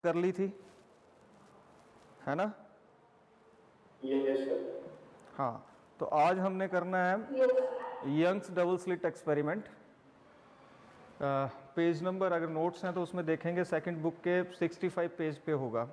कर ली थी, है ना? Yes sir. हाँ, तो आज हमने करना है Young's double slit experiment. Page number अगर नोट्स हैं तो उसमें देखेंगे सेकंड बुक के 65 पेज पे होगा।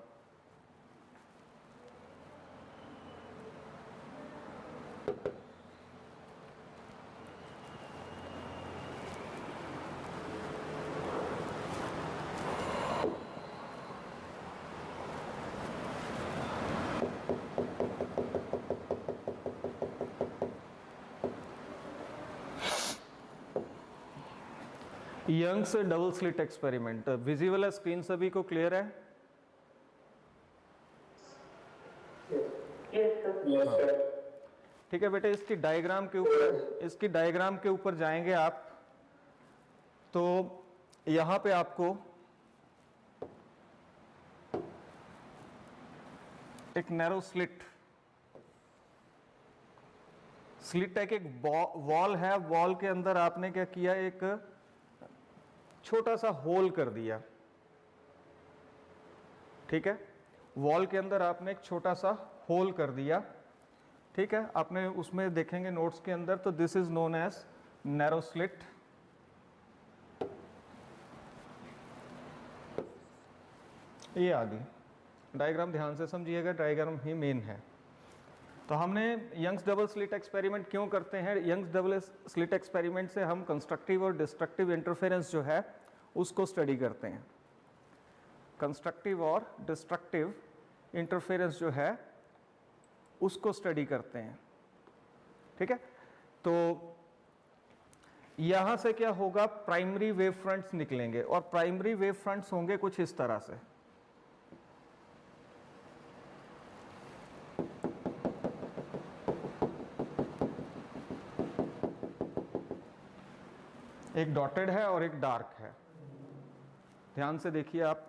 Young's double slit experiment visible है, स्क्रीन सभी को क्लियर है? Yes sir. ठीक है बेटे, इसकी डायग्राम के ऊपर जाएंगे आप तो यहां पे आपको एक नैरो स्लिट है कि एक वॉल है, वॉल के अंदर आपने क्या किया, एक छोटा सा होल कर दिया। ठीक है, वॉल के अंदर आपने एक छोटा सा होल कर दिया। ठीक है, आपने उसमें देखेंगे नोट्स के अंदर, तो this is known as narrow slit. ये आ गई डायग्राम, ध्यान से समझिएगा, डायग्राम ही मेन है। तो हमने यंग्स डबल स्लिट एक्सपेरिमेंट क्यों करते हैं? यंग्स डबल स्लिट एक्सपेरिमेंट से हम कंस्ट्रक्टिव और डिस्ट्रक्टिव इंटरफेरेंस जो है उसको स्टडी करते हैं। कंस्ट्रक्टिव और डिस्ट्रक्टिव इंटरफेरेंस जो है उसको स्टडी करते हैं। ठीक है, तो यहां से क्या होगा, प्राइमरी वेव फ्रंट्स निकलेंगे और प्राइमरी वेव फ्रंट्स होंगे कुछ इस तरह से। एक डॉटेड है और एक डार्क है, ध्यान से देखिए आप।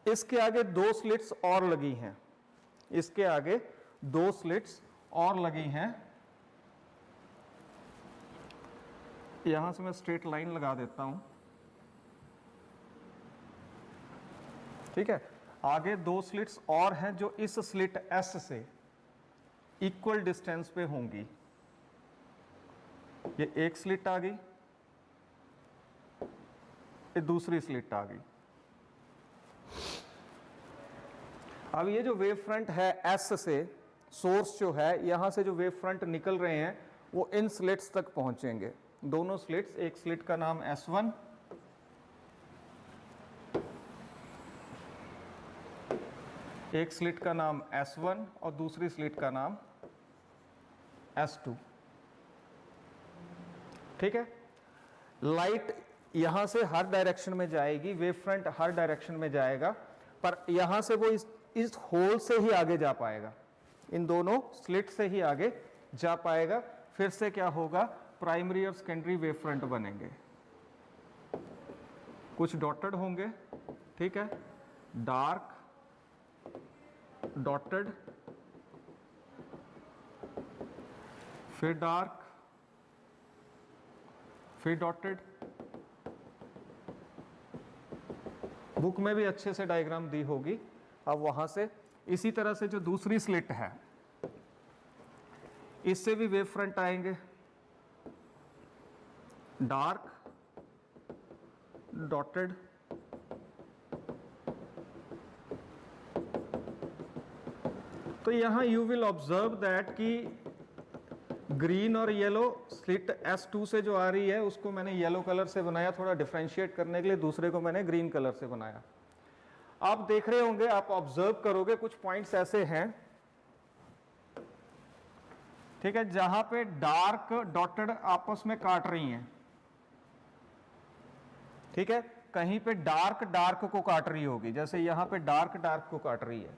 इसके आगे दो स्लिट्स और लगी हैं, इसके आगे दो स्लिट्स और लगी हैं। यहां से मैं स्ट्रेट लाइन लगा देता हूं। ठीक है, आगे दो स्लिट्स और हैं जो इस स्लिट एस से इक्वल डिस्टेंस पे होंगी। ये एक स्लिट आ गई, ये दूसरी स्लिट आ गई। अब ये जो वेव फ्रंट है एस से, सोर्स जो है, यहां से जो वेव फ्रंट निकल रहे हैं वो इन स्लिट्स तक पहुंचेंगे। दोनों स्लिट्स, एक स्लिट का नाम S1, एक स्लिट का नाम S1 और दूसरी स्लिट का नाम S2। ठीक है, लाइट यहां से हर डायरेक्शन में जाएगी, वेव फ्रंट हर डायरेक्शन में जाएगा, पर यहां से वो इस होल से ही आगे जा पाएगा, इन दोनों स्लिट से ही आगे जा पाएगा। फिर से क्या होगा, प्राइमरी और सेकेंडरी वेव फ्रंट बनेंगे, कुछ डॉटेड होंगे। ठीक है, डार्क, डॉटेड, फिर डार्क, फिर डॉटेड। बुक में भी अच्छे से डायग्राम दी होगी। अब वहां से इसी तरह से जो दूसरी स्लिट है, इससे भी वेव फ्रंट आएंगे, डार्क, डॉटेड, तो यहां यू विल ऑब्जर्व दैट कि ग्रीन और येलो स्लिट S2 से जो आ रही है उसको मैंने येलो कलर से बनाया, थोड़ा डिफरेंशिएट करने के लिए। दूसरे को मैंने ग्रीन कलर से बनाया। आप देख रहे होंगे, आप ऑब्जर्व करोगे, कुछ पॉइंट्स ऐसे हैं, ठीक है, जहां पे डार्क डॉटेड आपस में काट रही हैं। ठीक है, कहीं पे डार्क डार्क को काट रही होगी, जैसे यहां पे डार्क डार्क को काट रही है,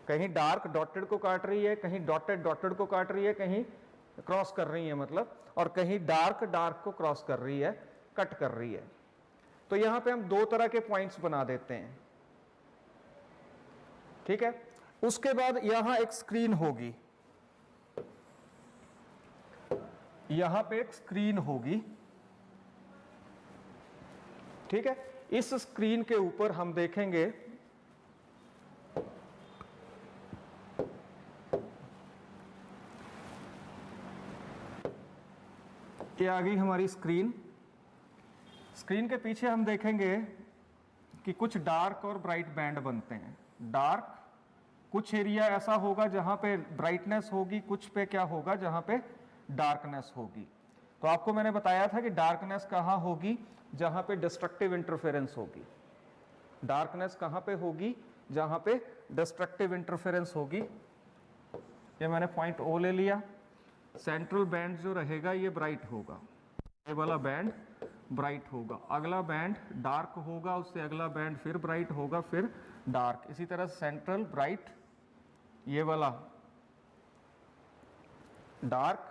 कहीं डार्क डॉटेड को काट रही है, कहीं डॉटेड डॉटेड को काट रही है, कहीं क्रॉस कर रही है मतलब, और कहीं डार्क डार्क को क्रॉस कर रही है, कट कर रही है। तो यहां पे हम दो तरह के पॉइंट्स बना देते हैं। ठीक है, उसके बाद यहां एक स्क्रीन होगी, यहां पे एक स्क्रीन होगी। ठीक है, इस स्क्रीन के ऊपर हम देखेंगे ये आ गई हमारी स्क्रीन। स्क्रीन के पीछे हम देखेंगे कि कुछ डार्क और ब्राइट बैंड बनते हैं। डार्क कुछ एरिया ऐसा होगा जहां पे ब्राइटनेस होगी, कुछ पे क्या होगा जहां पे डार्कनेस होगी। तो आपको मैंने बताया था कि डार्कनेस कहाँ होगी, जहां पे डिस्ट्रक्टिव इंटरफेरेंस होगी। डार्कनेस कहाँ पे होगी, जहां पे डिस्ट्रक्टिव इंटरफेरेंस होगी। ये मैंने पॉइंट ओ ले लिया। सेंट्रल बैंड जो रहेगा ये ब्राइट होगा, ये वाला बैंड ब्राइट होगा, अगला बैंड डार्क होगा, उससे अगला बैंड फिर ब्राइट होगा, फिर डार्क। इसी तरह सेंट्रल ब्राइट, ये वाला डार्क,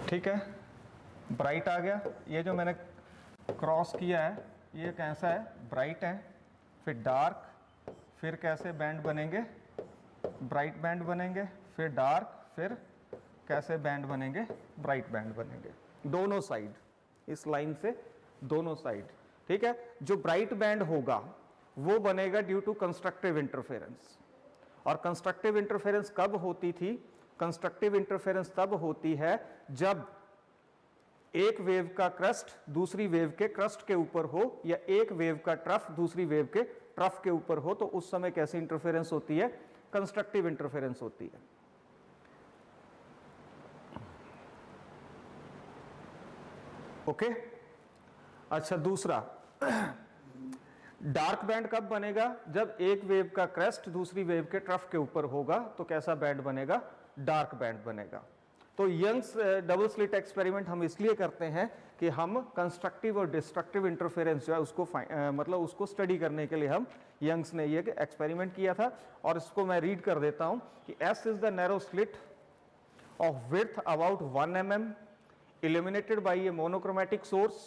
ठीक है, ब्राइट आ गया। ये जो मैंने क्रॉस किया है ये कैसा है, ब्राइट है। फिर डार्क, फिर कैसे बैंड बनेंगे, ब्राइट बैंड बनेंगे, फिर डार्क, फिर कैसे बैंड बनेंगे, ब्राइट बैंड बनेंगे, दोनों साइड, इस लाइन से दोनों साइड। ठीक है, जो ब्राइट बैंड होगा वो बनेगा ड्यू टू कंस्ट्रक्टिव इंटरफेरेंस। और कंस्ट्रक्टिव इंटरफेरेंस कब होती थी, कंस्ट्रक्टिव इंटरफेरेंस तब होती है जब एक वेव का क्रस्ट दूसरी वेव के क्रस्ट के ऊपर हो, या एक वेव का ट्रफ दूसरी वेव के ट्रफ के ऊपर हो। तो उस समय कैसी इंटरफेरेंस होती है, कंस्ट्रक्टिव इंटरफेरेंस होती है। ओके, अच्छा दूसरा, डार्क बैंड कब बनेगा, जब एक वेव का क्रेस्ट दूसरी वेव के ट्रफ के ऊपर होगा। तो कैसा बैंड बनेगा, डार्क बैंड बनेगा। तो यंग्स डबल स्लिट एक्सपेरिमेंट हम इसलिए करते हैं कि हम कंस्ट्रक्टिव और डिस्ट्रक्टिव इंटरफेरेंस जो है उसको मतलब उसको स्टडी करने के लिए हम यंग्स ने ये एक्सपेरिमेंट किया था। और इसको मैं रीड कर देता हूं कि S is the narrow slit of width about 1 mm illuminated by a monochromatic source।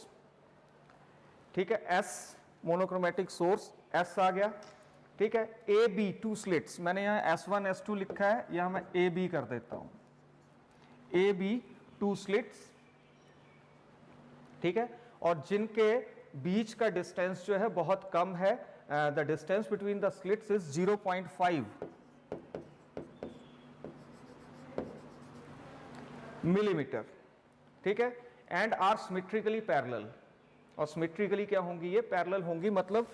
ठीक है, S मोनोक्रोमेटिक सोर्स S आ गया। ठीक है, AB 2 स्लिट्स, मैंने यहाँ S1 S2 लिखा है, यहाँ मैं AB कर देता हूं, AB 2 स्लिट्स। ठीक है, और जिनके बीच का डिस्टेंस जो है बहुत कम है, the distance between the slits is 0.5 millimetre. ठीक है, एंड आर सिमेट्रिकली पैरेलल। और सिमेट्रिकली क्या होंगी, ये पैरेलल होंगी, मतलब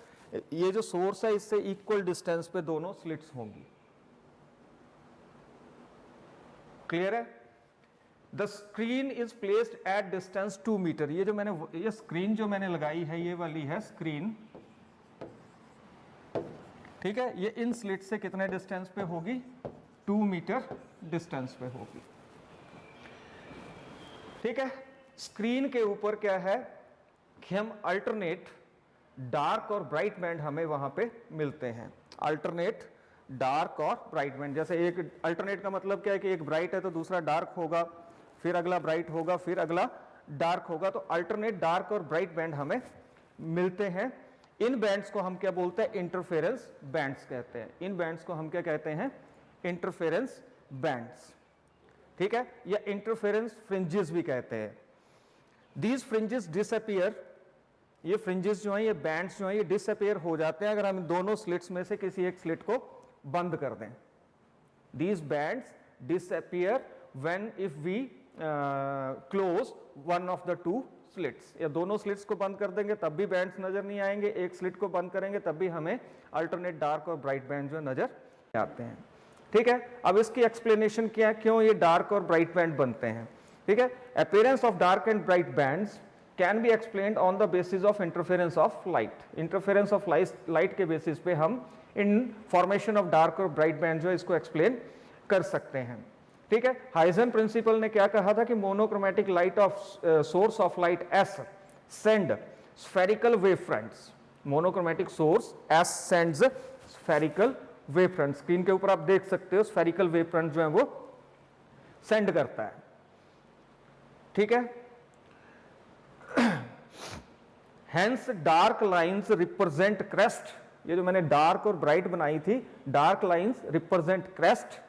ये जो सोर्स है इससे इक्वल डिस्टेंस पे दोनों स्लिट्स होंगी। क्लियर है। The screen is placed at distance 2 metre. ये जो मैंने ये स्क्रीन जो मैंने लगाई है ये वाली है स्क्रीन। ठीक है, ये इन स्लिट से कितने डिस्टेंस पे होगी, 2 मीटर डिस्टेंस पे होगी। ठीक है, स्क्रीन के ऊपर क्या है कि हम अल्टरनेट डार्क और ब्राइट बैंड हमें वहां पे मिलते हैं। अल्टरनेट डार्क और ब्राइट बैंड, जैसे एक अल्टरनेट का मतलब क्या है कि एक ब्राइट है तो दूसरा डार्क होगा, फिर अगला ब्राइट होगा, फिर अगला डार्क होगा। तो अल्टरनेट डार्क और ब्राइट बैंड हमें मिलते हैं। इन बैंड्स को हम क्या बोलते हैं, इंटरफेरेंस बैंड्स कहते हैं। इन बैंड्स को हम क्या कहते हैं, इंटरफेरेंस बैंड्स। ठीक है, या इंटरफेरेंस फ्रिंजेस भी कहते हैं। दीज फ्रिंजेस डिसअपीयर, ये फ्रिंजेस जो हैं, ये बैंड्स जो हैं, ये डिसअपीयर हो जाते हैं अगर हम दोनों स्लिट्स में से किसी एक स्लिट को बंद कर दें। These bands disappear when if we close one of the 2 slits. या दोनों स्लिट्स को बंद कर देंगे तब भी बैंड्स नजर नहीं आएंगे, एक स्लिट को बंद करेंगे तब भी हमें अल्टरनेट डार्क और ब्राइट बैंड जो नजर आते हैं। ठीक है, अब इसकी एक्सप्लेनेशन क्या है, क्यों ये डार्क और ब्राइट बैंड बनते हैं। ठीक है, appearance of dark and bright bands can be explained on the basis of interference of light. Interference of light के बेसिस पे हम इन फॉर्मेशन ऑफ डार्क और ब्राइट बैंड जो है इसको एक्सप्लेन कर सकते हैं। ठीक है, हाइजन प्रिंसिपल ने क्या कहा था कि monochromatic light of source of light S send spherical wave fronts. Monochromatic source S sends spherical wave front. Screen के ऊपर आप देख सकते हो स्फेरिकल वेव फ्रंट जो है वो सेंड करता है। ठीक है, hence dark lines represent crest. ये जो मैंने डार्क और ब्राइट बनाई थी, डार्क लाइंस रिप्रेजेंट क्रेस्ट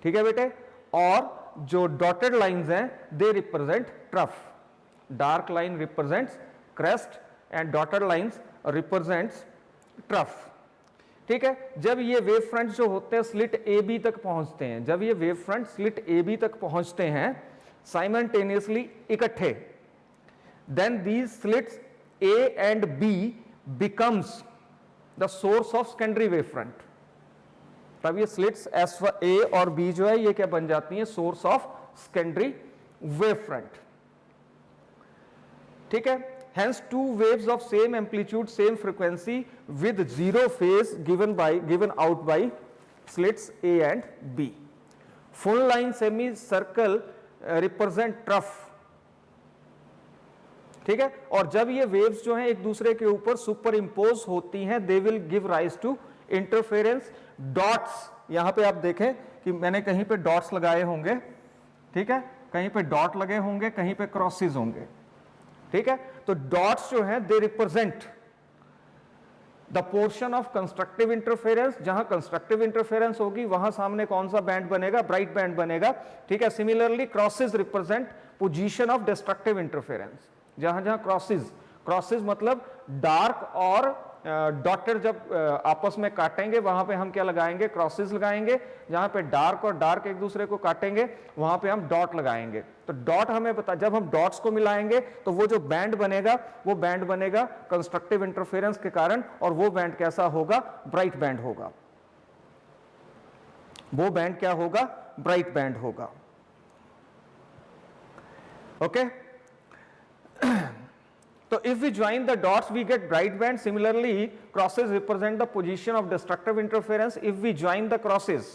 ठीक है बेटे। और जो डॉटेड लाइंस हैं they represent trough, dark line represents crest and dotted lines represents trough, ठीक है। जब ये वेव फ्रंट जो होते हैं स्लिट ए बी तक पहुंचते हैं, जब ये wave front slit A B तक पहुंचते हैं साइमल्टेनियसली इकट्ठे, then these slits A and B becomes the source of secondary wave front. तब ये स्लिट्स एस ए और बी जो है ये क्या बन जाती हैं, source of secondary wave front, ठीक है। Hence two waves of same amplitude, same frequency with zero phase given out by slits A and B. Full line semicircle represent trough, ठीक है। और जब ये waves जो हैं एक दूसरे के ऊपर सुपर इम्पोज होती हैं, they will give rise to interference dots। यहां पे आप देखें कि मैंने कहीं पे डॉट्स लगाए होंगे, ठीक है, कहीं पे डॉट लगे होंगे, कहीं पे क्रॉसेस होंगे, ठीक है। तो डॉट्स जो हैं they represent the portion of constructive interference, जहां कंस्ट्रक्टिव इंटरफेरेंस होगी वहां सामने कौन सा बैंड बनेगा, ब्राइट बैंड बनेगा, ठीक है। Similarly crosses represent position of destructive interference, जहां जहां क्रॉसेस मतलब डार्क और डॉटेड जब आपस में काटेंगे वहां पे हम क्या लगाएंगे, क्रॉसेस लगाएंगे। जहां पे डार्क और डार्क एक दूसरे को काटेंगे वहां पे हम डॉट लगाएंगे। तो डॉट हमें बता, जब हम डॉट्स को मिलाएंगे तो वो जो बैंड बनेगा वो बैंड बनेगा कंस्ट्रक्टिव इंटरफेरेंस के कारण, और वो बैंड कैसा होगा, ब्राइट बैंड होगा। वो बैंड क्या होगा, ब्राइट बैंड होगा, okay. So if we join the dots we get bright band. Similarly crosses represent the position of destructive interference. If we join the crosses,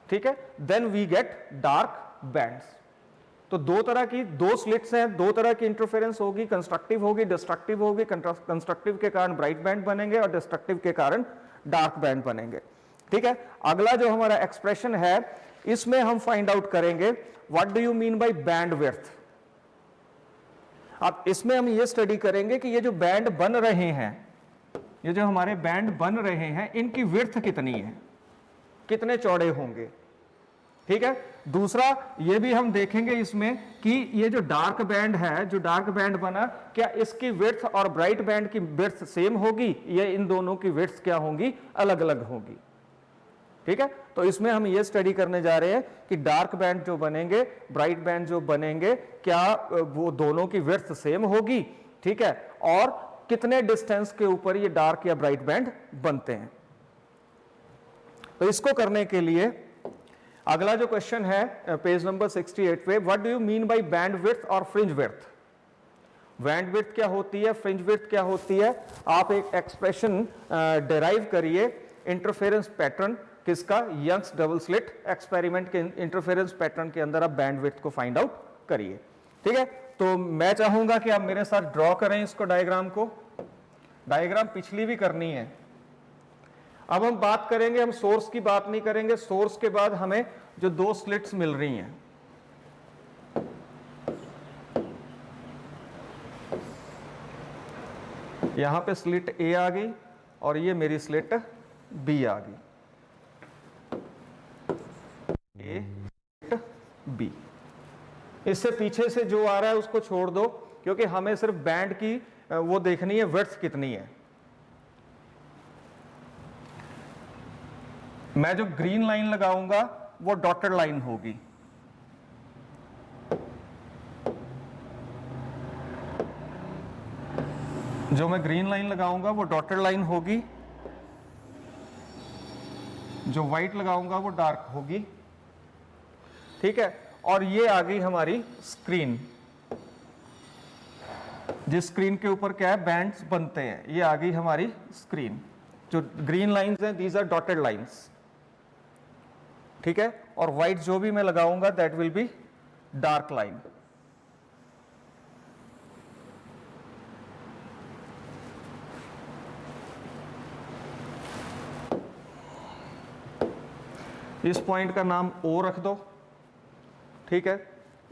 ठीक है, then we get dark bands. तो दो तरह की, दो slits हैं, दो तरह की इंटरफेरेंस होगी, कंस्ट्रक्टिव होगी, डिस्ट्रक्टिव होगी। कंस्ट्रक्टिव के कारण ब्राइट बैंड बनेंगे और डिस्ट्रक्टिव के कारण डार्क बैंड बनेंगे, ठीक है। अगला जो हमारा एक्सप्रेशन है इसमें हम फाइंड आउट करेंगे what do you mean by band width. अब इसमें हम ये स्टडी करेंगे कि ये जो बैंड बन रहे हैं, ये जो हमारे बैंड बन रहे हैं, इनकी विड्थ कितनी है, कितने चौड़े होंगे, ठीक है। दूसरा ये भी हम देखेंगे इसमें कि ये जो डार्क बैंड है, जो डार्क बैंड बना, क्या इसकी विड्थ और ब्राइट बैंड की विड्थ सेम होगी या इन दोनों की विड्थ क्या होंगी, अलग अलग होगी, ठीक है। तो इसमें हम ये स्टडी करने जा रहे हैं कि डार्क बैंड जो बनेंगे, ब्राइट बैंड जो बनेंगे, क्या वो दोनों की विड्थ सेम होगी, ठीक है, और कितने डिस्टेंस के ऊपर ये डार्क या ब्राइट बैंड बनते हैं। तो इसको करने के लिए अगला जो क्वेश्चन है पेज नंबर 68 पे, what do you mean by band width और फ्रिंज विड्थ। बैंड विड्थ क्या होती है, फ्रिंज विड्थ क्या होती है, आप एक एक्सप्रेशन डिराइव करिए। इंटरफेरेंस पैटर्न किसका, यंग्स डबल स्लिट एक्सपेरिमेंट के इंटरफेरेंस पैटर्न के अंदर आप बैंड विड्थ को फाइंड आउट करिए, ठीक है। तो मैं चाहूंगा कि आप मेरे साथ ड्रॉ करें इसको, डायग्राम को। डायग्राम पिछली भी करनी है। अब हम बात करेंगे, हम सोर्स की बात नहीं करेंगे, सोर्स के बाद हमें जो दो स्लिट्स मिल रही हैं, यहां पे स्लिट ए आ गई और ये मेरी स्लिट बी आ गई, ए बी। इससे पीछे से जो आ रहा है उसको छोड़ दो, क्योंकि हमें सिर्फ बैंड की वो देखनी है, विड्थ कितनी है। मैं जो ग्रीन लाइन लगाऊंगा वो डॉटेड लाइन होगी, जो मैं ग्रीन लाइन लगाऊंगा वो डॉटेड लाइन होगी, जो व्हाइट लगाऊंगा वो डार्क होगी, ठीक है। और ये आ गई हमारी स्क्रीन, जिस स्क्रीन के ऊपर क्या है, बैंड्स बनते हैं, ये आ गई हमारी स्क्रीन। जो ग्रीन लाइंस हैं दीज आर डॉटेड लाइंस, ठीक है। और व्हाइट जो भी मैं लगाऊंगा that will be dark line. इस पॉइंट का नाम O रख दो, ठीक है।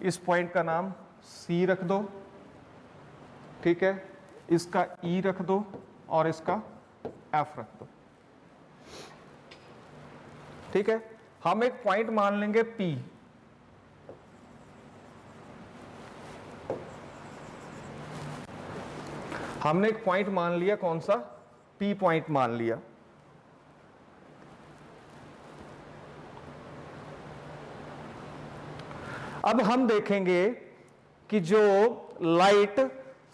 इस पॉइंट का नाम C रख दो, ठीक है। इसका E रख दो और इसका F रख दो, ठीक है। हम एक पॉइंट मान लेंगे P, हमने एक पॉइंट मान लिया, कौन सा? P पॉइंट मान लिया। अब हम देखेंगे कि जो लाइट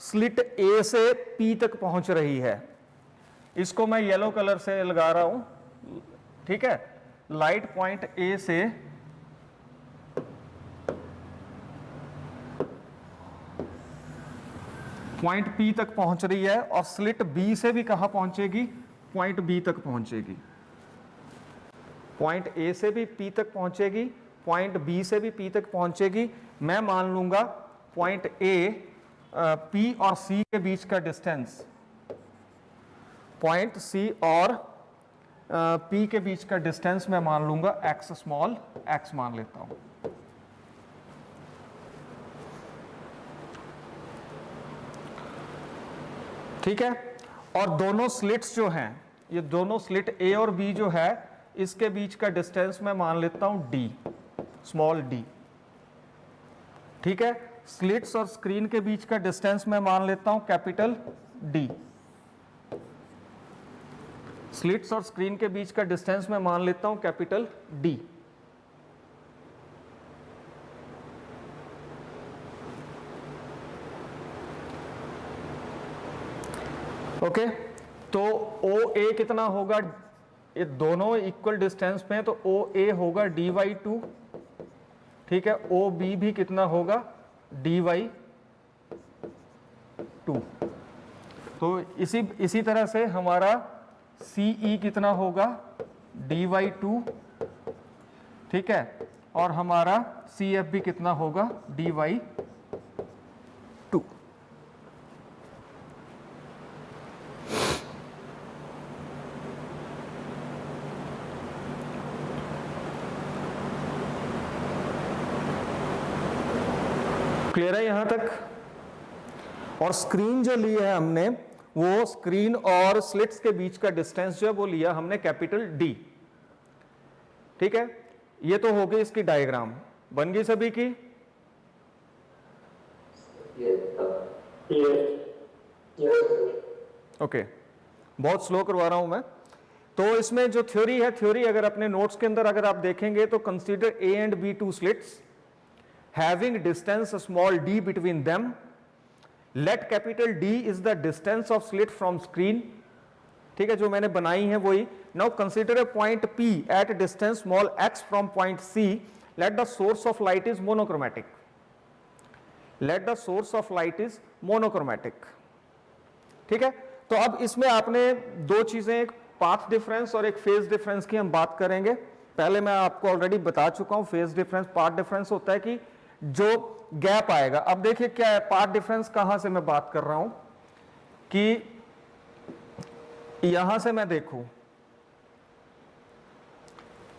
स्लिट A से P तक पहुंच रही है, इसको मैं येलो कलर से लगा रहा हूं, ठीक है। लाइट पॉइंट A से पॉइंट P तक पहुंच रही है, और स्लिट B से भी कहां पहुंचेगी? पॉइंट B तक पहुंचेगी। पॉइंट A से भी P तक पहुंचेगी, पॉइंट B से भी P तक पहुंचेगी। मैं मान लूंगा पॉइंट A P और C के बीच का डिस्टेंस, पॉइंट C और P के बीच का डिस्टेंस मैं मान लूंगा x, स्मॉल x मान लेता हूं। ठीक है, और दोनों स्लिट्स जो हैं, ये दोनों स्लिट A और B जो है, इसके बीच का डिस्टेंस मैं मान लेता हूं d, स्मॉल d। ठीक है, स्लिट्स और स्क्रीन के बीच का डिस्टेंस मैं मान लेता हूं कैपिटल D। स्लिट्स और स्क्रीन के बीच का डिस्टेंस मैं मान लेता हूं कैपिटल D। ओके, तो OA कितना होगा? ये दोनों इक्वल डिस्टेंस पे हैं, तो OA होगा dy2। ठीक है, OB भी कितना होगा? dy2। तो इसी तरह से हमारा CE कितना होगा? dy2। ठीक है, और हमारा CF भी कितना होगा? dy2। क्लियर है यहां तक? और स्क्रीन जो ली है हमने, वो स्क्रीन और स्लिट्स के बीच का डिस्टेंस जो है वो लिया हमने कैपिटल D। ठीक है, ये तो हो गई इसकी डायग्राम। बन गई सभी की? ओके, बहुत स्लो करवा रहा हूं मैं। तो इसमें जो थ्योरी है, थ्योरी अगर अपने नोट्स के अंदर अगर आप देखेंगे तो consider A and B two slits having distance small d between them, let capital D is the distance of slit from screen। ठीक है, जो मैंने बनाई है वही। now consider a point P at distance small x from point C, let the source of light is monochromatic, let the source of light is monochromatic। ठीक है, तो अब इसमें आपने दो चीजें, एक पाथ डिफरेंस और एक फेज डिफरेंस की हम बात करेंगे। पहले मैं आपको ऑलरेडी बता चुका हूं, फेज डिफरेंस, पाथ डिफरेंस होता है कि जो गैप आएगा। अब देखिए क्या है पाथ डिफरेंस, कहां से मैं बात कर रहा हूं कि यहां से मैं देखूं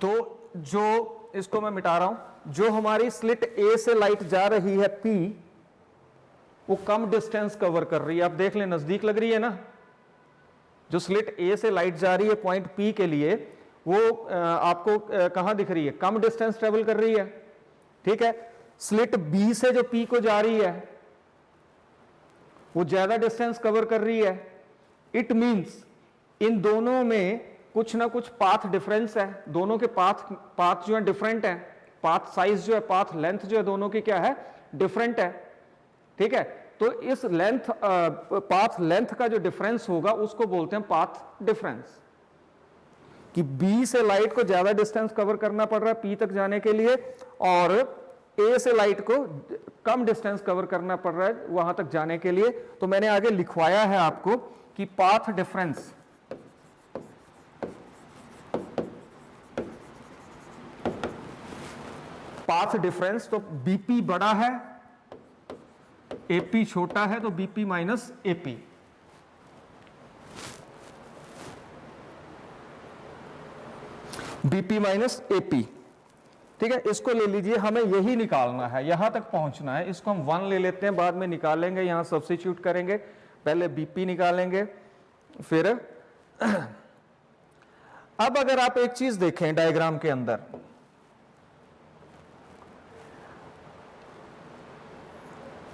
तो जो, इसको मैं मिटा रहा हूं, जो हमारी स्लिट A से लाइट जा रही है P, वो कम डिस्टेंस कवर कर रही है। आप देख लें, नजदीक लग रही है ना। जो स्लिट A से लाइट जा रही है पॉइंट P के लिए, वो आपको कहां दिख रही है? कम डिस्टेंस ट्रेवल कर रही है। ठीक है, स्लिट B से जो P को जा रही है वो ज्यादा डिस्टेंस कवर कर रही है। इट मींस इन दोनों में कुछ ना कुछ पाथ डिफरेंस है, दोनों के पाथ जो है डिफरेंट है, पाथ साइज जो है, पाथ लेंथ जो है, दोनों की क्या है? डिफरेंट है। ठीक है, तो इस लेंथ, पाथ लेंथ का जो डिफरेंस होगा उसको बोलते हैं पाथ डिफरेंस। कि B से लाइट को ज्यादा डिस्टेंस कवर करना पड़ रहा है P तक जाने के लिए, और A से लाइट को कम डिस्टेंस कवर करना पड़ रहा है वहां तक जाने के लिए। तो मैंने आगे लिखवाया है आपको कि पाथ डिफरेंस, पाथ डिफरेंस, तो BP बड़ा है, AP छोटा है, तो BP minus AP। BP minus AP। ठीक है, इसको ले लीजिए, हमें यही निकालना है, यहां तक पहुंचना है। इसको हम 1 ले लेते हैं, बाद में निकालेंगे, यहां सब्स्टिट्यूट करेंगे। पहले BP निकालेंगे, फिर अब अगर आप एक चीज देखें डायग्राम के अंदर,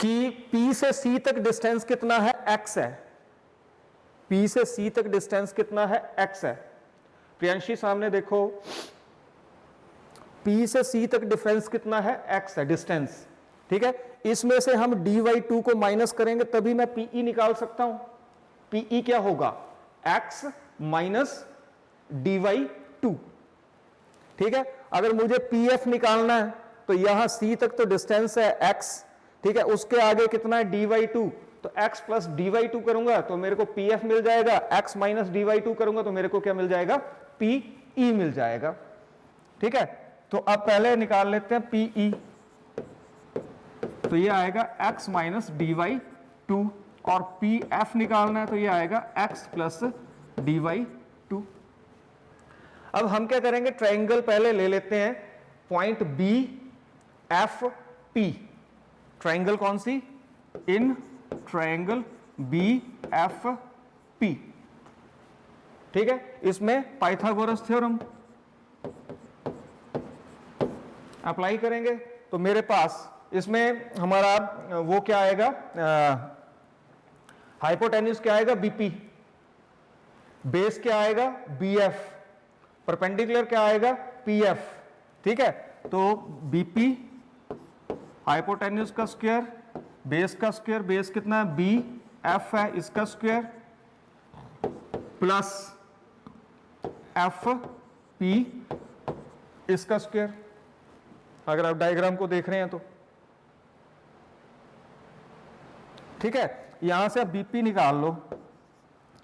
कि P से C तक डिस्टेंस कितना है, x है। P से C तक डिस्टेंस कितना है, x है। प्रियांशी सामने देखो, P से C तक डिफरेंस कितना है, x है, डिस्टेंस। ठीक है, इसमें से हम dy2 को माइनस करेंगे तभी मैं PE निकाल सकता हूं। PE क्या होगा, x माइनस dy2। ठीक है, अगर मुझे PF निकालना है तो यहां C तक तो डिस्टेंस है x, ठीक है, उसके आगे कितना है, dy2, तो x प्लस dy2 करूंगा तो मेरे को PF मिल जाएगा, x माइनस dy2 करूंगा तो मेरे को क्या मिल जाएगा, PE मिल जाएगा। ठीक है, तो अब पहले निकाल लेते हैं PE, तो ये आएगा x माइनस dy2, और PF निकालना है तो ये आएगा x प्लस dy2। अब हम क्या करेंगे, ट्रायंगल पहले ले लेते हैं, पॉइंट BFP। ट्रायंगल कौन सी, इन ट्रायंगल BFP। ठीक है, इसमें पाइथागोरस थ्योरम अप्लाई करेंगे तो मेरे पास इसमें हमारा वो क्या आएगा, हाइपोटेन्यूज क्या आएगा, BP, बेस क्या आएगा, BF, परपेंडिकुलर क्या आएगा, PF। ठीक है, तो BP हाइपोटेन्यूज का स्क्वायर, बेस का स्क्वायर, बेस कितना है, BF है, इसका स्क्वायर प्लस FP इसका स्क्वायर। अगर आप डायग्राम को देख रहे हैं तो ठीक है, यहां से आप BP निकाल लो,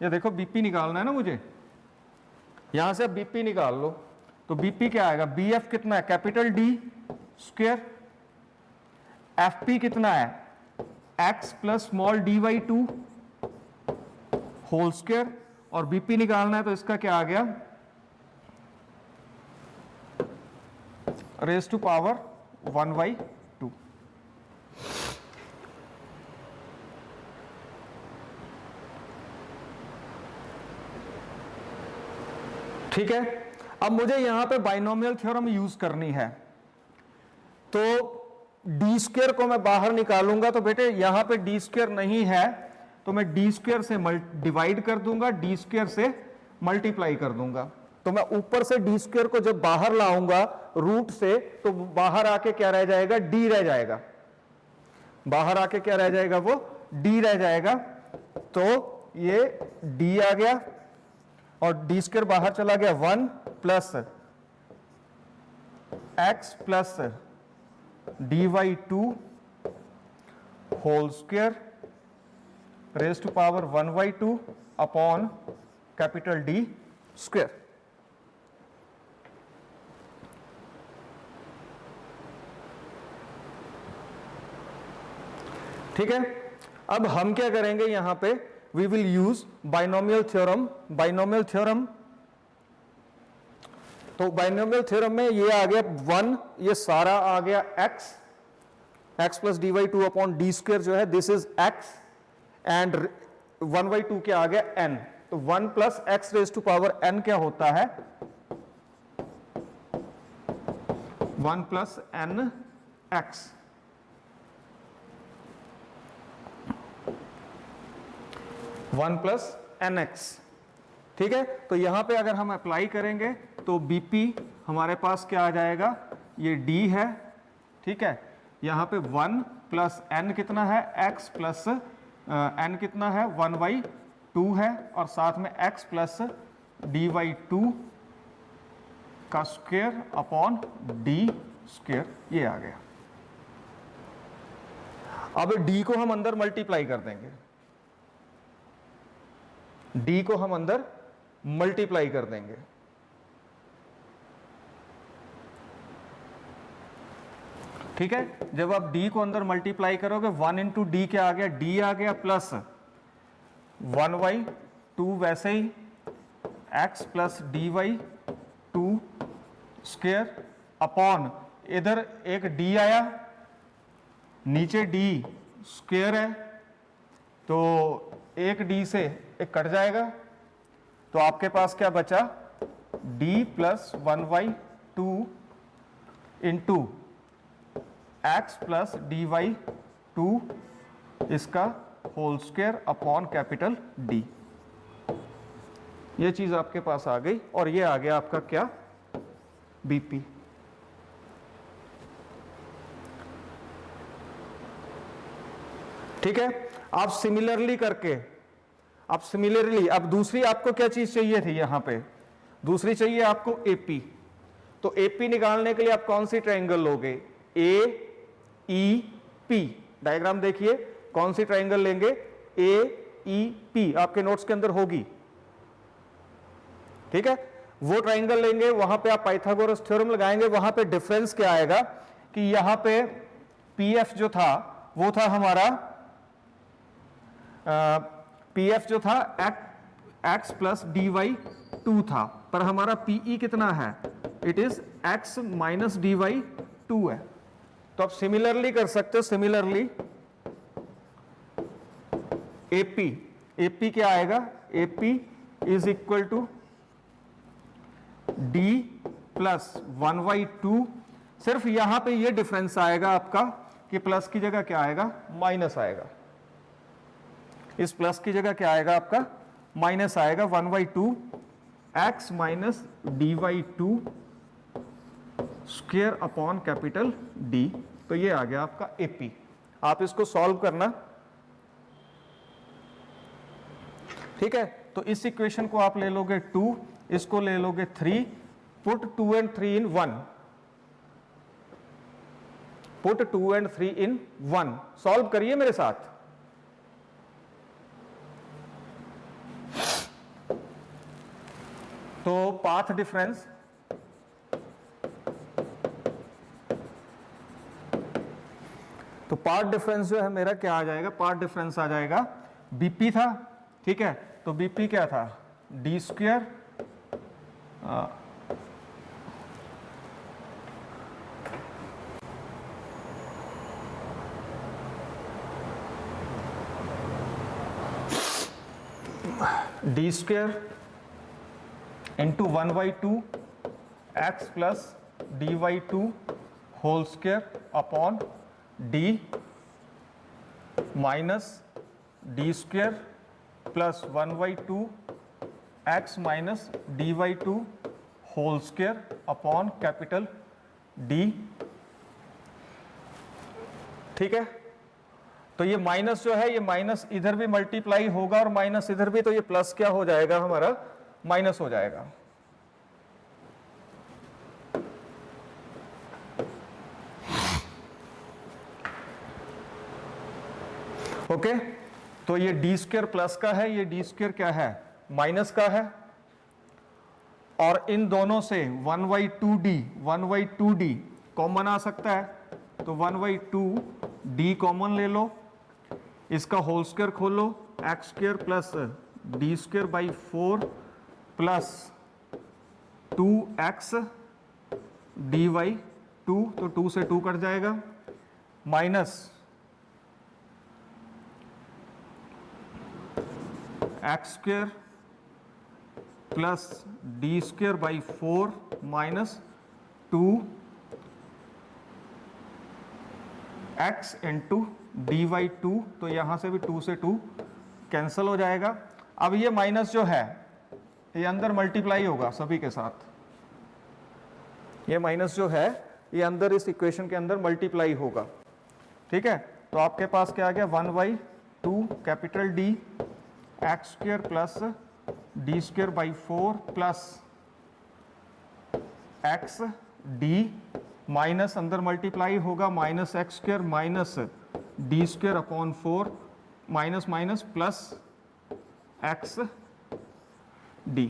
ये देखो BP निकालना है ना मुझे, यहां से आप BP निकाल लो तो BP क्या आएगा, BF कितना है, कैपिटल D स्क्वायर, FP कितना है, x plus small dy2 whole square, और BP निकालना है तो इसका क्या आ गया, रेज टू पावर 1/2। ठीक है, अब मुझे यहां पे बाइनोमियल थ्योरम यूज करनी है, तो डी स्क्वायर को मैं बाहर निकालूंगा तो बेटे यहां पे डी स्क्वायर नहीं है तो मैं डी स्क्वायर से डिवाइड कर दूंगा, डी स्क्वायर से मल्टीप्लाई कर दूंगा, तो मैं ऊपर से डी स्क्वायर को जब बाहर लाऊंगा रूट से तो बाहर आके क्या रह जाएगा, डी रह जाएगा, बाहर आके क्या रह जाएगा, वो डी रह जाएगा। तो ये डी आ गया और डी स्क्वायर बाहर चला गया, 1 plus x plus dy2 whole square raise to power 1/2 upon capital D square. ठीक है, अब हम क्या करेंगे, यहां पे we will use binomial theorem. Binomial theorem, तो बाइनोमियल थ्योरम में ये आ गया 1, ये सारा आ गया x plus dy2 upon D square जो है दिस इज x, एंड 1/2 क्या आ गया, n, तो 1 plus x raise to power n क्या होता है, 1 plus n x। One plus n x. ठीक है, तो यहां पे अगर हम अप्लाई करेंगे तो बीपी हमारे पास क्या आ जाएगा, ये डी है। ठीक है, यहां पे 1 प्लस एन कितना है, एक्स प्लस एन कितना है, 1/2 है, और साथ में एक्स प्लस dy2 का स्क्वायर अपॉन डी स्क्वायर, ये आ गया। अब डी को हम अंदर मल्टीप्लाई कर देंगे, डी को हम अंदर मल्टीप्लाई कर देंगे। ठीक है, जब आप डी को अंदर मल्टीप्लाई करोगे 1 इंटू डी क्या आ गया, डी आ गया प्लस 1/2 वैसे ही x plus dy2 square upon इधर एक डी आया, नीचे डी स्क्वायर है तो एक डी से एक कट जाएगा, तो आपके पास क्या बचा, d plus 1/2 into x plus dy2 इसका whole square upon capital D. ये चीज आपके पास आ गई और ये आ गया आपका क्या, बीपी। ठीक है। आप सिमिलरली करके, अब दूसरी आपको क्या चीज चाहिए थी, यहां पे दूसरी चाहिए आपको एपी। तो एपी निकालने के लिए आप कौन सी ट्रायंगल लोगे, ए ई पी। डायग्राम देखिए, कौन सी ट्रायंगल लेंगे, ए ई पी, आपके नोट्स के अंदर होगी। ठीक है, वो ट्रायंगल लेंगे, वहां पे आप पाइथागोरस थ्योरम लगाएंगे। वहां पे डिफरेंस क्या आएगा कि यहां पे पीएफ जो था वो था हमारा पीएफ जो था एक्स प्लस डी वाई 2 था, पर हमारा पीई कितना है, it is x minus d y 2 है। तो आप सिमिलरली कर सकते हो, सिमिलरली एपी, एपी क्या आएगा, AP is equal to d plus 1/2। सिर्फ यहां पे ये डिफरेंस आएगा आपका कि प्लस की जगह क्या आएगा, माइनस आएगा। इस प्लस की जगह क्या आएगा आपका, माइनस आएगा, 1/2 x minus d y 2 square upon capital D. तो ये आ गया आपका एपी। आप इसको सॉल्व करना। ठीक है, तो इस इक्वेशन को आप ले लोगे 2, इसको ले लोगे 3, put 2 and 3 in 1, put 2 and 3 in 1, solve करिए मेरे साथ। तो पाथ डिफरेंस, तो पाथ डिफरेंस जो है मेरा क्या आ जाएगा, पाथ डिफरेंस आ जाएगा, बीपी था। ठीक है, तो बीपी क्या था, D square D square into 1/2 x plus d y 2 whole square upon D minus D square plus 1/2 x minus d y 2 whole square upon capital D. ठीक है, तो ये माइनस जो है, ये माइनस इधर भी मल्टीप्लाई होगा और माइनस इधर भी, तो ये प्लस क्या हो जाएगा हमारा, माइनस हो जाएगा। ओके, तो ये डी स्क्वायर प्लस का है, ये डी स्क्वायर क्या है, माइनस का है। और इन दोनों से 1/2d कॉमन आ सकता है, तो 1/2d कॉमन ले लो, इसका होल स्क्वायर खोलो, x square plus d square by 4 plus 2x d y 2, तो 2 से 2 कट जाएगा, minus x square plus d square by 4 minus 2x into d y 2, तो यहां से भी 2 से 2 कैंसल हो जाएगा। अब ये माइनस जो है ये अंदर मल्टीप्लाई होगा सभी के साथ, ये माइनस जो है ये अंदर इस इक्वेशन के अंदर मल्टीप्लाई होगा। ठीक है, तो आपके पास क्या आ गया, 1/2 capital D x square plus d square by 4 plus x D minus अंदर मल्टीप्लाई होगा, minus x square minus D square upon 4 minus minus plus x D.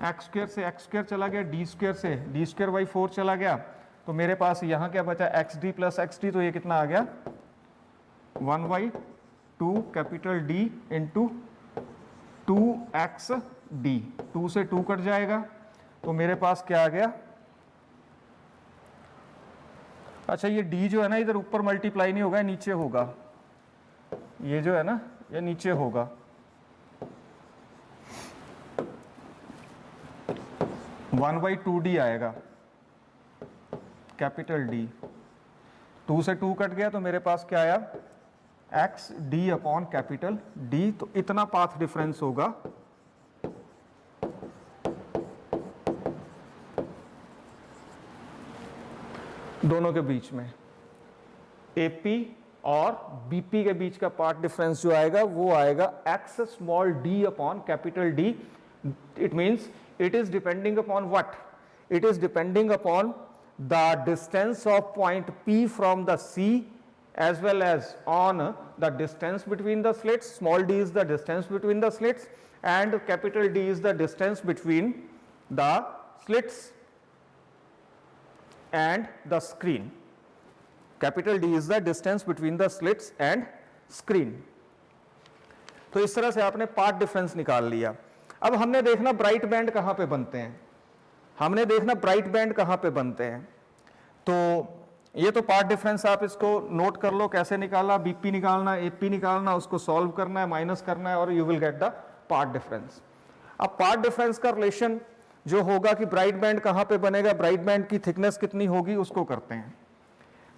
X square से एक्स स्क्वायर चला गया, डी स्क्वायर से D square by 4 चला गया, तो मेरे पास यहाँ क्या बचा, x D plus x D, तो ये कितना आ गया, 1/2 capital D into 2x D, 2 से 2 कट जाएगा, तो मेरे पास क्या आ गया, अच्छा ये d जो है ना इधर ऊपर मल्टीप्लाई नहीं होगा, नीचे होगा, ये जो है ना ये नीचे होगा, 1/2d आएगा कैपिटल D, 2 से 2 कट गया, तो मेरे पास क्या आया x D upon capital D, तो इतना पाथ डिफरेंस होगा दोनों के बीच में। एपी और बीपी के बीच का पाथ डिफरेंस जो आएगा वो आएगा x small D upon capital D. It means it is depending upon what? It is depending upon the distance of point P from the C as well as on the distance between the slits. Small d is the distance between the slits and capital D is the distance between the slits and the screen. Capital D is the distance between the slits and screen. तो इस तरह से आपने path difference निकाल लिया। अब हमने देखना ब्राइट बैंड कहाँ पे बनते हैं, हमने देखना ब्राइट बैंड कहाँ पे बनते हैं। तो ये तो पाथ डिफरेंस आप इसको नोट कर लो कैसे निकाला, बीपी निकालना, एपी निकालना, उसको सॉल्व करना है, माइनस करना है और you will get the path difference. अब पाथ डिफरेंस का रिलेशन जो होगा कि ब्राइट बैंड कहाँ पे बनेगा, ब्राइट बैंड की थिकनेस कितनी होगी उसको करते हैं।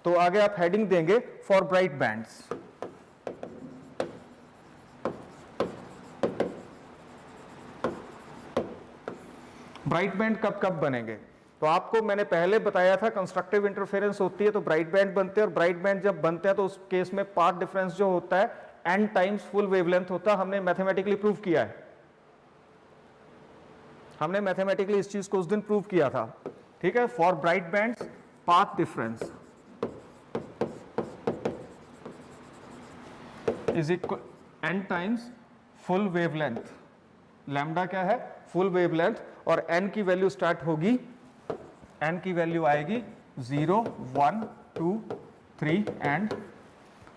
तो आगे आप हेडिंग देंगे for bright bands. Bright band कब कब बनेंगे, तो आपको मैंने पहले बताया था कंस्ट्रक्टिव इंटरफेरेंस होती है तो ब्राइट बैंड बनते हैं, और ब्राइट बैंड जब बनते हैं तो उस केस में पाथ डिफरेंस जो होता है n टाइम्स फुल वेवलेंथ होता है। हमने मैथमेटिकली प्रूव किया है, हमने मैथमेटिकली इस चीज को उस दिन प्रूव किया था। ठीक है, for bright bands path difference is equal n times full wavelength. Lambda क्या है, फुल वेवलेंथ, और n की वैल्यू स्टार्ट होगी, n की वैल्यू आएगी 0 1 2 3 एंड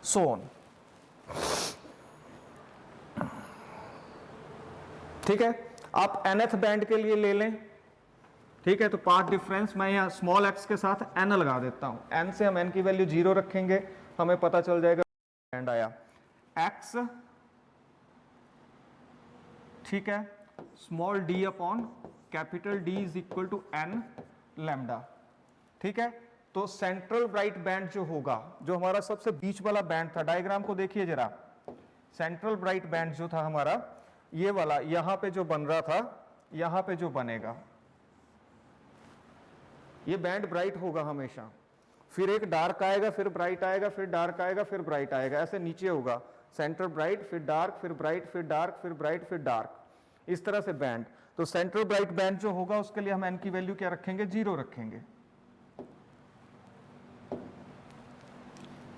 सो ऑन। ठीक है, आप nth बैंड के लिए ले लें। ठीक है, तो पाथ डिफरेंस मैं यहाँ स्मॉल x के साथ n लगा देता हूं, n से हम n की वैल्यू 0 रखेंगे, हमें पता चल जाएगा बैंड आया x। ठीक है, small d upon capital D is equal to n lambda. ठीक है, तो सेंट्रल ब्राइट बैंड जो होगा, जो हमारा सबसे बीच वाला बैंड था, डायग्राम को देखिए जरा, सेंट्रल ब्राइट बैंड जो था हमारा ये वाला, यहां पे जो बन रहा था, यहां पे जो बनेगा, ये बैंड ब्राइट होगा हमेशा, फिर एक डार्क आएगा, फिर ब्राइट आएगा, फिर डार्क आएगा, फिर ब्राइट आएगा, ऐसे नीचे होगा, सेंट्रल ब्राइट, फिर डार्क, फिर ब्राइट, फिर डार्क, फिर ब्राइट, फिर डार्क, इस तरह से बैंड। तो सेंट्रल ब्राइट बैंड जो होगा उसके लिए हम n की वैल्यू क्या रखेंगे, 0 रखेंगे।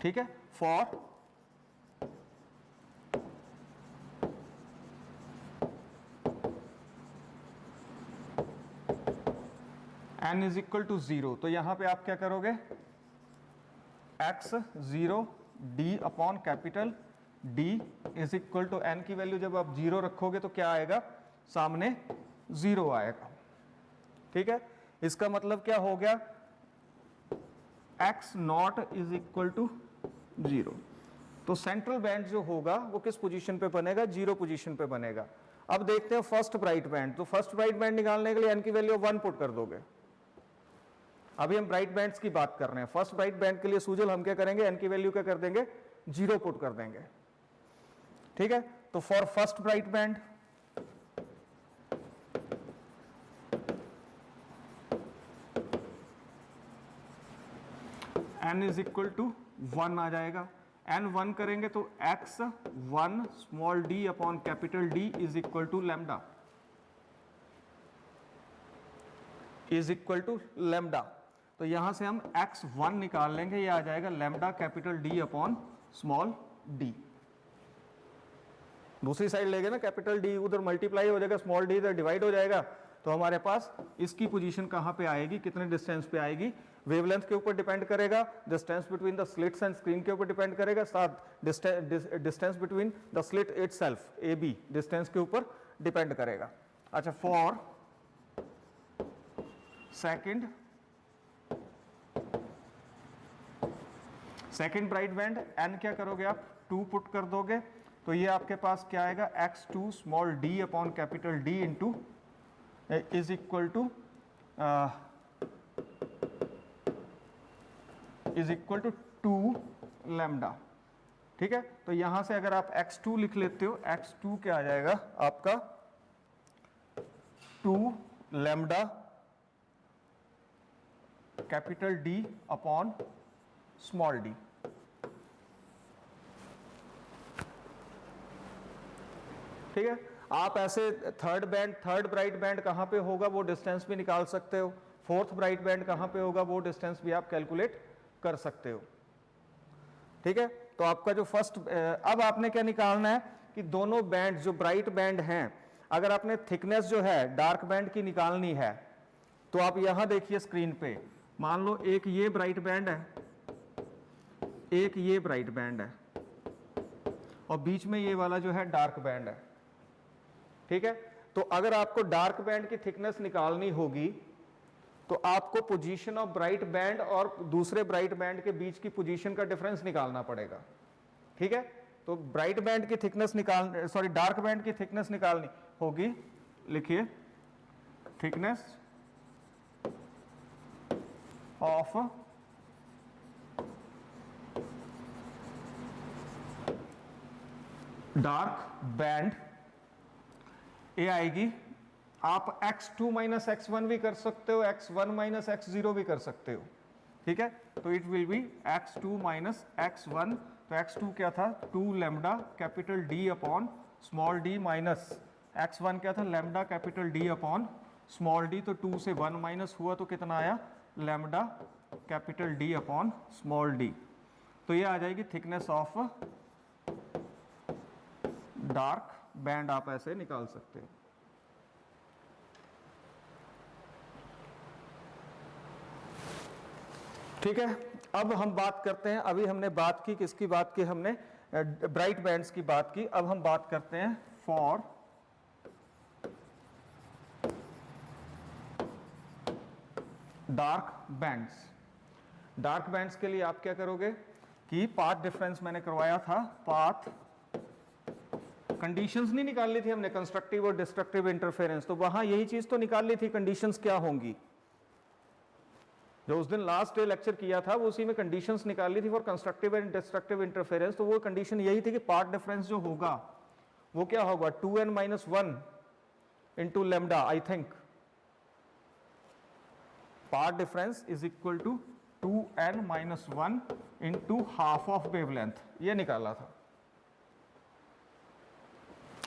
ठीक है, for n is equal to 0, तो यहां पे आप क्या करोगे, x 0 d upon capital D is equal to n की वैल्यू जब आप 0 रखोगे तो क्या आएगा, सामने 0 आएगा। ठीक है, इसका मतलब क्या हो गया, x not is equal to 0। तो सेंट्रल बैंड जो होगा वो किस पोजीशन पे बनेगा, 0 पोजीशन पे बनेगा। अब देखते हैं फर्स्ट ब्राइट बैंड। तो फर्स्ट ब्राइट बैंड निकालने के लिए n की वैल्यू 1 पुट कर दोगे। अभी हम ब्राइट बैंड्स की बात कर रहे हैं। फर्स्ट ब्राइट बैंड के लिए सूजल हम क्या करेंगे, n की वैल्यू क्या कर देंगे, 0 पुट कर देंगे। ठीक है, तो for first bright band n is equal to 1 आ जाएगा। n 1 करेंगे तो x 1 small d upon capital D is equal to lambda, is equal to lambda. तो यहां से हम x 1 निकाल लेंगे, ये आ जाएगा lambda capital D upon small d। दूसरी साइड लेंगे ना, कैपिटल D उधर मल्टीप्लाई हो जाएगा, स्मॉल d इधर डिवाइड हो जाएगा, तो हमारे पास इसकी पोजीशन कहां पे आएगी, कितने डिस्टेंस पे आएगी, वेवलेंथ के ऊपर डिपेंड करेगा, distance between the slits and screen के ऊपर डिपेंड करेगा, साथ distance between the slit itself AB distance के ऊपर डिपेंड करेगा। अच्छा, for second bright band n क्या करोगे आप, 2 पुट कर दोगे, तो ये आपके पास क्या आएगा, x2 small d upon capital D into is equal to 2 lambda. ठीक है, तो यहां से अगर आप x2 लिख लेते हो, x2 क्या आ जाएगा आपका 2 lambda capital D upon small d। ठीक है, आप ऐसे थर्ड ब्राइट बैंड कहां पे होगा वो डिस्टेंस भी निकाल सकते हो, फोर्थ ब्राइट बैंड कहां पे होगा वो डिस्टेंस भी आप कैलकुलेट कर सकते हो। ठीक है, तो आपका जो फर्स्ट, अब आपने क्या निकालना है कि दोनों बैंड जो ब्राइट बैंड हैं, अगर आपने थिकनेस जो है डार्क बैंड की निकालनी है तो आप यहां देखिए स्क्रीन पे, मान लो एक ये ब्राइट बैंड है, एक ये ब्राइट बैंड है, और बीच में ये वाला जो है डार्क बैंड है। ठीक है, तो अगर आपको डार्क बैंड की थिकनेस निकालनी होगी तो आपको पोजीशन ऑफ ब्राइट बैंड और दूसरे ब्राइट बैंड के बीच की पोजीशन का डिफरेंस निकालना पड़ेगा। ठीक है, तो ब्राइट बैंड की थिकनेस डार्क बैंड की थिकनेस निकालनी होगी, लिखिए थिकनेस ऑफ डार्क बैंड, ये आएगी, आप x2 माइनस x1 भी कर सकते हो, x1 माइनस x0 भी कर सकते हो। ठीक है, तो it will be x2 minus x1, तो x2 क्या था 2 lambda capital D upon small d, minus x1 क्या था lambda capital D upon small d, तो 2 से 1 माइनस हुआ तो कितना आया lambda capital D upon small d। तो ये आ जाएगी थिकनेस ऑफ डार्क बैंड, आप ऐसे निकाल सकते हो। ठीक है, अब हम बात करते हैं, अभी हमने बात की किसकी बात की, हमने ब्राइट बैंड्स की बात की, अब हम बात करते हैं for dark bands. Dark bands के लिए आप क्या करोगे कि पाथ डिफरेंस मैंने करवाया था, पाथ कंडीशंस नहीं निकाल ली थी हमने, कंस्ट्रक्टिव और डिस्ट्रक्टिव इंटरफेरेंस, तो वहां यही चीज तो निकाल ली थी, कंडीशंस क्या होंगी। जो उस दिन लास्ट डे लेक्चर किया था वो उसी में कंडीशंस निकाल ली थी for constructive and destructive interference. तो वो कंडीशन यही थी कि पाथ डिफरेंस जो होगा वो क्या होगा 2n minus 1 into lambda, I think path difference is equal to 2n minus 1 into half of wavelength, ये निकाला था।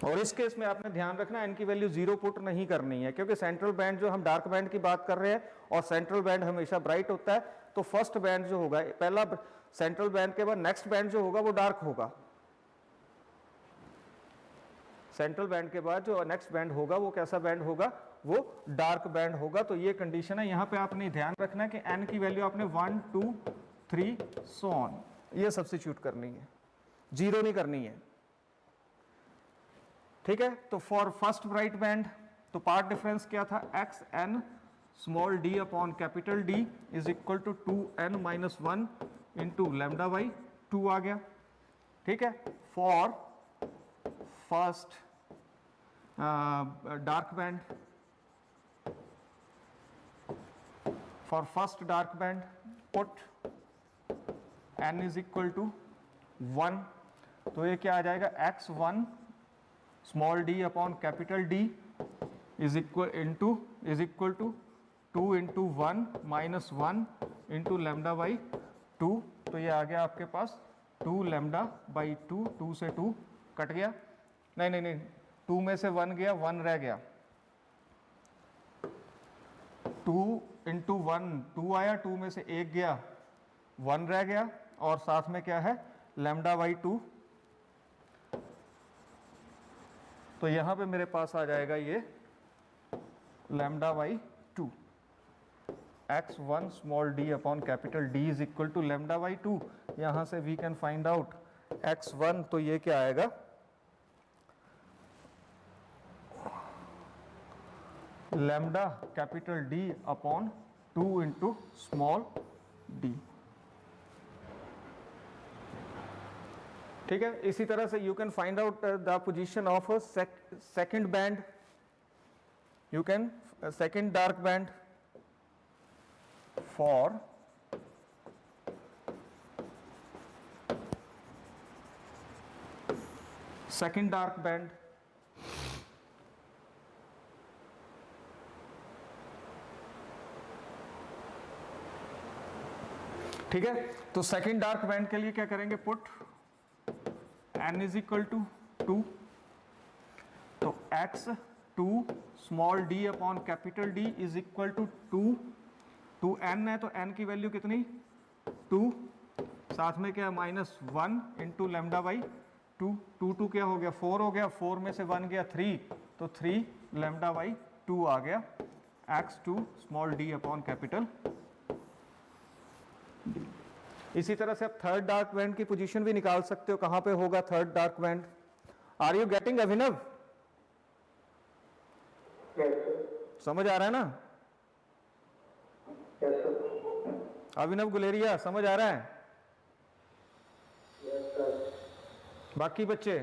और इस केस में आपने ध्यान रखना n की वैल्यू 0 पुट नहीं करनी है, क्योंकि सेंट्रल बैंड जो हम डार्क बैंड की बात कर रहे हैं और सेंट्रल बैंड हमेशा ब्राइट होता है, तो फर्स्ट बैंड जो होगा, पहला सेंट्रल बैंड के बाद नेक्स्ट बैंड जो होगा वो डार्क होगा, सेंट्रल बैंड के बाद जो नेक्स्ट बैंड होगा वो कैसा बैंड होगा, वो डार्क बैंड होगा। तो ये कंडीशन है, यहां पे आपने ध्यान रखना है कि n की वैल्यू आपने 1 2 3 सो ऑन ये सब्स्टिट्यूट करनी है, 0 नहीं करनी है। ठीक है, तो फॉर फर्स्ट ब्राइट बैंड तो पाथ डिफरेंस क्या था, x n small d upon capital D is equal to 2n minus 1 into lambda by 2 आ गया। ठीक है, for first dark band, for first dark band put n is equal to 1, तो ये क्या आ जाएगा x1 small d upon capital D is equal to 2 into 1 minus 1 into lambda by 2, तो ये आ गया आपके पास 2 लेमडा बाई 2, 2 से 2 कट गया, नहीं 2 में से 1 गया, 1 रह गया, 2 इंटू 1 2 आया, 2 में से 1 गया, 1 रह गया, और साथ में क्या है लेमडा बाई 2, तो यहां पे मेरे पास आ जाएगा ये lambda by 2, x1 small d upon capital D is equal to lambda by 2। यहां से we can find out x1, तो ये क्या आएगा lambda capital D upon 2 into small d। ठीक है, इसी तरह से you can find out the position of second band, you can second dark band for second dark band, ठीक है। तो सेकंड डार्क बैंड के लिए क्या करेंगे, put n is equal to 2, तो x2 small d upon capital D is equal to 2 n है, तो n की वैल्यू कितनी 2, साथ में क्या -1 इंटू लेमडा बाई 2, 2 क्या हो गया 4 हो गया, 4 में से 1 गया 3, तो 3 लेमडा बाई 2 आ गया x2 small d upon capital. इसी तरह से आप थर्ड डार्क बैंड की पोजीशन भी निकाल सकते हो, कहां पे होगा third dark band. Are you getting Abhinav, Yes, sir. समझ आ रहा है ना Yes, sir. अभिनव गुलेरिया, समझ आ रहा है? Yes, sir. बाकी बच्चे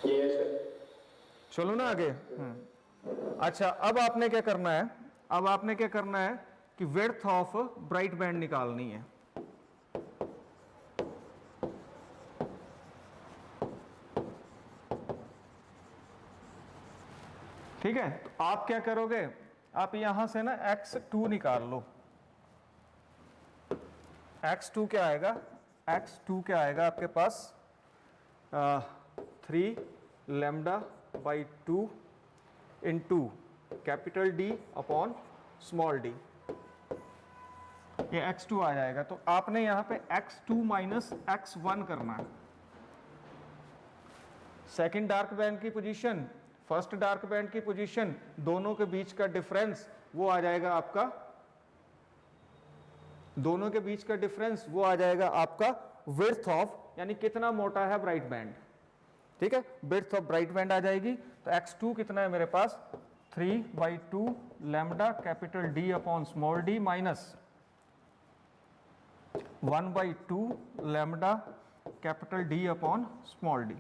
Yes, sir. चलो ना आगे। अच्छा, अब आपने क्या करना है, अब आपने क्या करना है कि विड्थ ऑफ ब्राइट बैंड निकालनी है। ठीक है, तो आप क्या करोगे, आप यहां से ना x2 निकाल लो। x2 क्या आएगा, x2 क्या आएगा आपके पास 3 lambda by 2 into capital D upon small d, ये x2 आ जाएगा। तो आपने यहां पे x2 माइनस x1 करना है। सेकंड डार्क बैंड की पोजीशन, फर्स्ट डार्क बैंड की पोजीशन, दोनों के बीच का डिफरेंस वो आ जाएगा आपका, दोनों के बीच का डिफरेंस वो आ जाएगा आपका विड्थ ऑफ, यानी कितना मोटा है ब्राइट बैंड। ठीक है, विड्थ ऑफ ब्राइट बैंड आ जाएगी। तो x2 कितना है मेरे पास 3/2 lambda capital D upon small d minus 1/2 lambda capital D upon small d।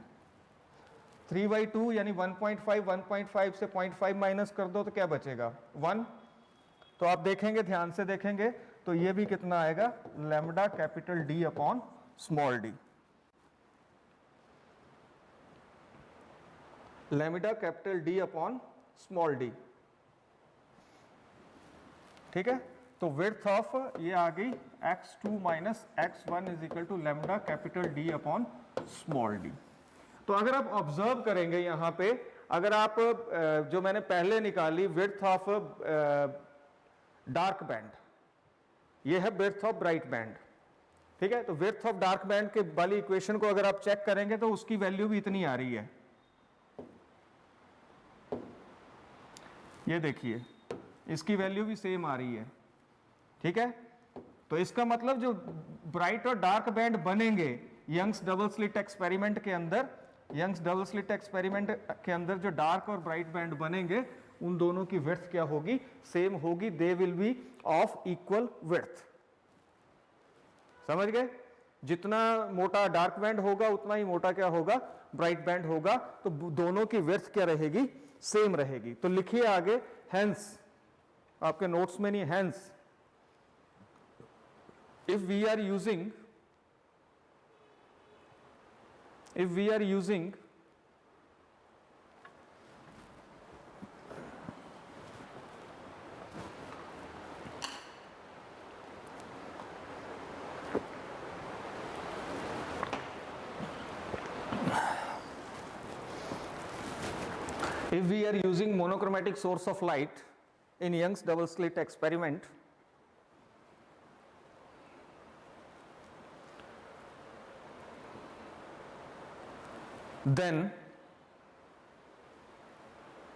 3/2 यानी 1.5, 1.5 से 0.5 माइनस कर दो तो क्या बचेगा 1। तो आप देखेंगे, ध्यान से देखेंगे तो ये भी कितना आएगा lambda capital D upon small d, lambda capital D upon small d। ठीक है, तो विड्थ ऑफ ये आ गई x2 minus x1 is equal to lambda capital D upon small d। तो अगर आप ऑब्जर्व करेंगे यहां पे, अगर आप जो मैंने पहले निकाली विड्थ ऑफ डार्क बैंड, ये है विड्थ ऑफ ब्राइट बैंड। ठीक है, तो विड्थ ऑफ डार्क बैंड के वाली इक्वेशन को अगर आप चेक करेंगे तो उसकी वैल्यू भी इतनी आ रही है, ये देखिए इसकी वैल्यू भी सेम आ रही है। ठीक है, तो इसका मतलब जो ब्राइट और डार्क बैंड बनेंगे यंग्स डबल स्लिट एक्सपेरिमेंट के अंदर, यंग्स डबल स्लिट एक्सपेरिमेंट के अंदर जो डार्क और ब्राइट बैंड बनेंगे उन दोनों की विड्थ क्या होगी, सेम होगी, they will be of equal width. समझ गए, जितना मोटा डार्क बैंड होगा उतना ही मोटा क्या होगा ब्राइट बैंड होगा, तो दोनों की विड्थ क्या रहेगी, सेम रहेगी। तो लिखिए आगे, हेंस, आपके नोट्स में नहीं, hence if we are using monochromatic source of light in Young's double slit experiment, then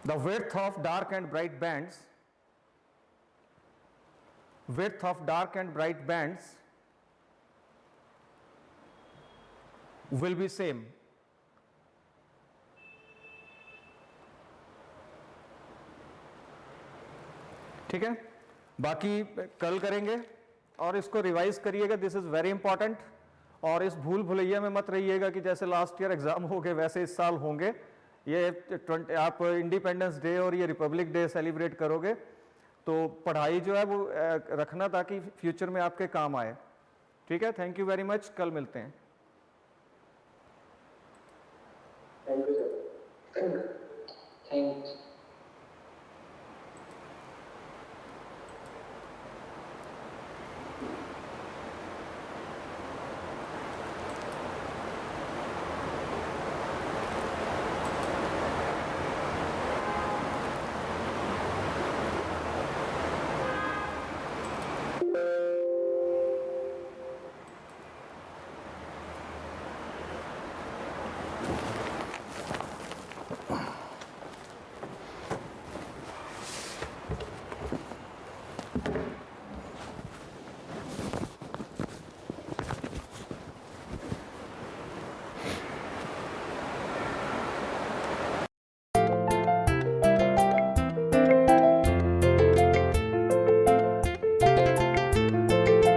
the width of dark and bright bands will be same। ठीक है, बाकी कल करेंगे और इसको रिवाइज करिएगा, दिस इज वेरी इंपॉर्टेंट। और इस भूल भुलैया में मत रहिएगा कि जैसे लास्ट ईयर एग्जाम हो गए वैसे इस साल होंगे। ये आप इंडिपेंडेंस डे और ये रिपब्लिक डे सेलिब्रेट करोगे तो पढ़ाई जो है वो रखना ताकि फ्यूचर में आपके काम आए। ठीक है, थैंक यू वेरी मच, कल मिलते हैं। Thank you sir.